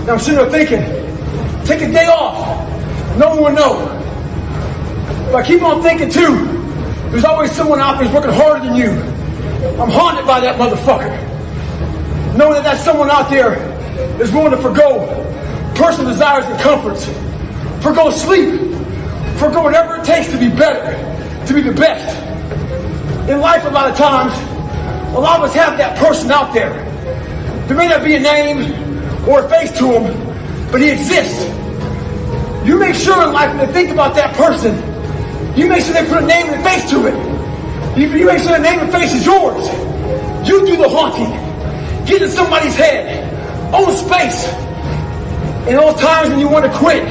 Now I'm sitting there thinking, take a day off. No one will know. But I keep on thinking too, there's always someone out there who's working harder than you. I'm haunted by that motherfucker. Knowing that someone out there is willing to forgo personal desires and comforts, forgo sleep, forgo whatever it takes to be better, to be the best. In life, a lot of times, a lot of us have that person out there. There may not be a name or a face to him, but he exists. You make sure in life when they think about that person, you make sure they put a name and face to it. You make sure the name and face is yours. You do the haunting. Get in somebody's head. Own space. In those times when you want to quit,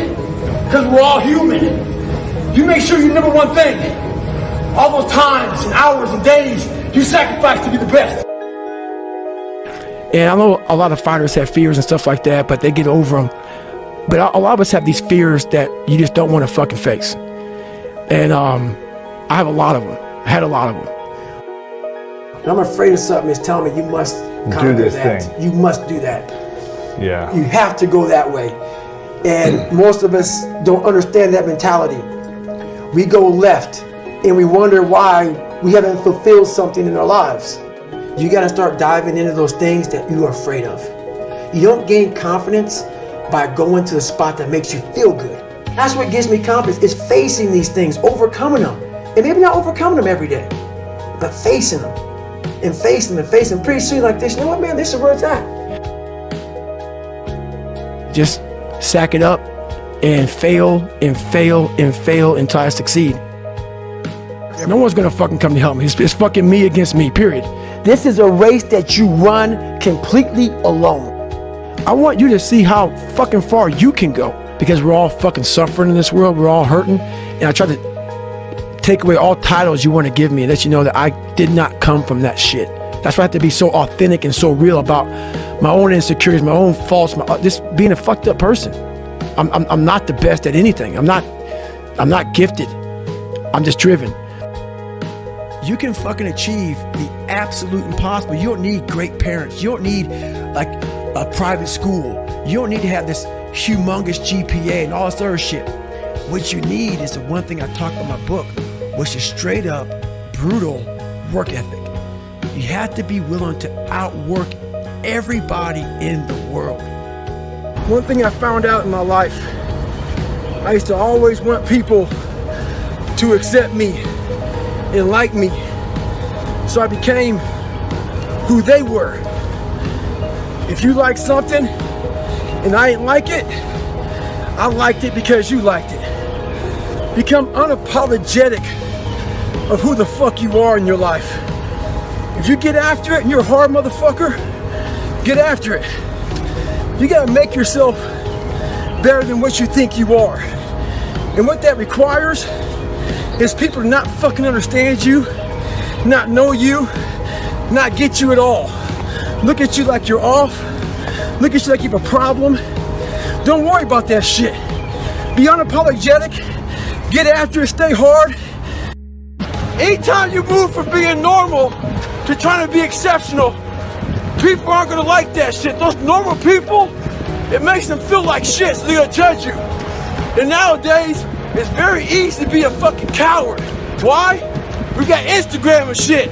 because we're all human, you make sure you remember one thing. All those times and hours and days you sacrifice to be the best. And I know a lot of fighters have fears and stuff like that, but they get over them. But a lot of us have these fears that you just don't want to fucking face. And I have a lot of them. I had a lot of them. And I'm afraid of something that's telling me you must do this that. thing. You must do that. Yeah. You have to go that way. And most of us don't understand that mentality. We go left and we wonder why we haven't fulfilled something in our lives. You got to start diving into those things that you are afraid of. You don't gain confidence by going to the spot that makes you feel good. That's what gives me confidence, is facing these things, overcoming them. And maybe not overcoming them every day, but facing them and facing them and facing them. Pretty soon like this, you know what, man, this is where it's at. Just sack it up and fail and fail and fail until I succeed. No one's gonna fucking come to help me. It's fucking me against me, period. This is a race that you run completely alone. I want you to see how fucking far you can go, because we're all fucking suffering in this world. We're all hurting. And I try to take away all titles you want to give me and let you know that I did not come from that shit. That's why I have to be so authentic and so real about my own insecurities, my own faults, just being a fucked up person. I'm not the best at anything. I'm not gifted. I'm just driven. You can fucking achieve the absolute impossible. You don't need great parents. You don't need like a private school. You don't need to have this humongous GPA and all this other shit. What you need is the one thing I talk about in my book, which is straight up, brutal work ethic. You have to be willing to outwork everybody in the world. One thing I found out in my life, I used to always want people to accept me and like me. So I became who they were. If you like something and I didn't like it, I liked it because you liked it. Become unapologetic of who the fuck you are in your life. If you get after it and you're a hard motherfucker, get after it. You gotta make yourself better than what you think you are. And what that requires is people to not fucking understand you, not know you, not get you at all. Look at you like you're off. Look at you like you have a problem. Don't worry about that shit. Be unapologetic. Get after it, stay hard. Anytime you move from being normal to trying to be exceptional, people aren't gonna like that shit. Those normal people, it makes them feel like shit, so they're gonna judge you. And nowadays, it's very easy to be a fucking coward. Why? We got Instagram and shit.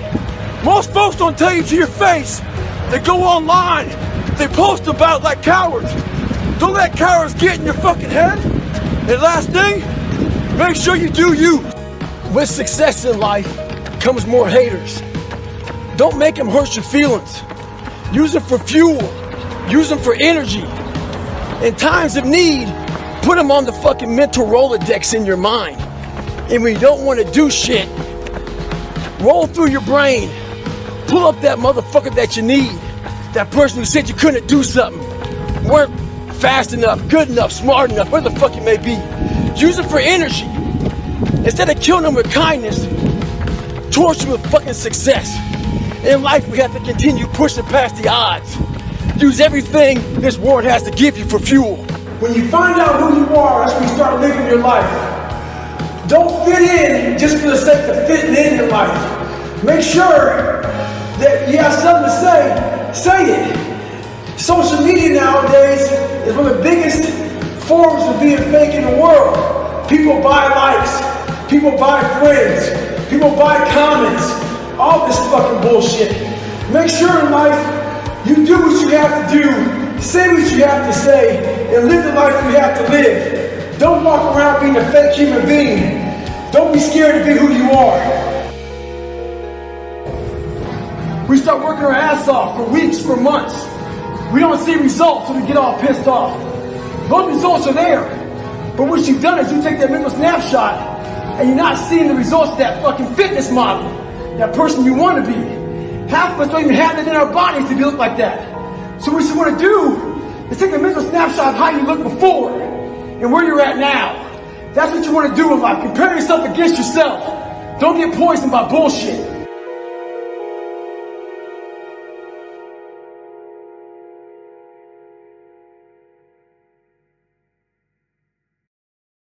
Most folks don't tell you to your face. They go online, they post about like cowards. Don't let cowards get in your fucking head. And last thing, make sure you do you. With success in life comes more haters. Don't make them hurt your feelings. Use them for fuel. Use them for energy. In times of need, put them on the fucking mental Rolodex in your mind. And when you don't want to do shit, roll through your brain. Pull up that motherfucker that you need. That person who said you couldn't do something. Weren't fast enough, good enough, smart enough, whatever the fuck it may be. Use it for energy. Instead of killing them with kindness, torch them with fucking success. In life, we have to continue pushing past the odds. Use everything this world has to give you for fuel. When you find out who you are, that's when you start living your life. Don't fit in just for the sake of fitting in your life. Make sure that you have something to say it. Social media nowadays is one of the forms of being fake in the world. People buy likes, people buy friends, people buy comments, all this fucking bullshit. Make sure in life you do what you have to do, say what you have to say, and live the life you have to live. Don't walk around being a fake human being. Don't be scared to be who you are. We start working our ass off for weeks, for months. We don't see results, so we get all pissed off. Those results are there. But what you've done is you take that mental snapshot and you're not seeing the results of that fucking fitness model, that person you want to be. Half of us don't even have that in our bodies to look like that. So what you want to do is take a mental snapshot of how you looked before and where you're at now. That's what you want to do in life. Compare yourself against yourself. Don't get poisoned by bullshit.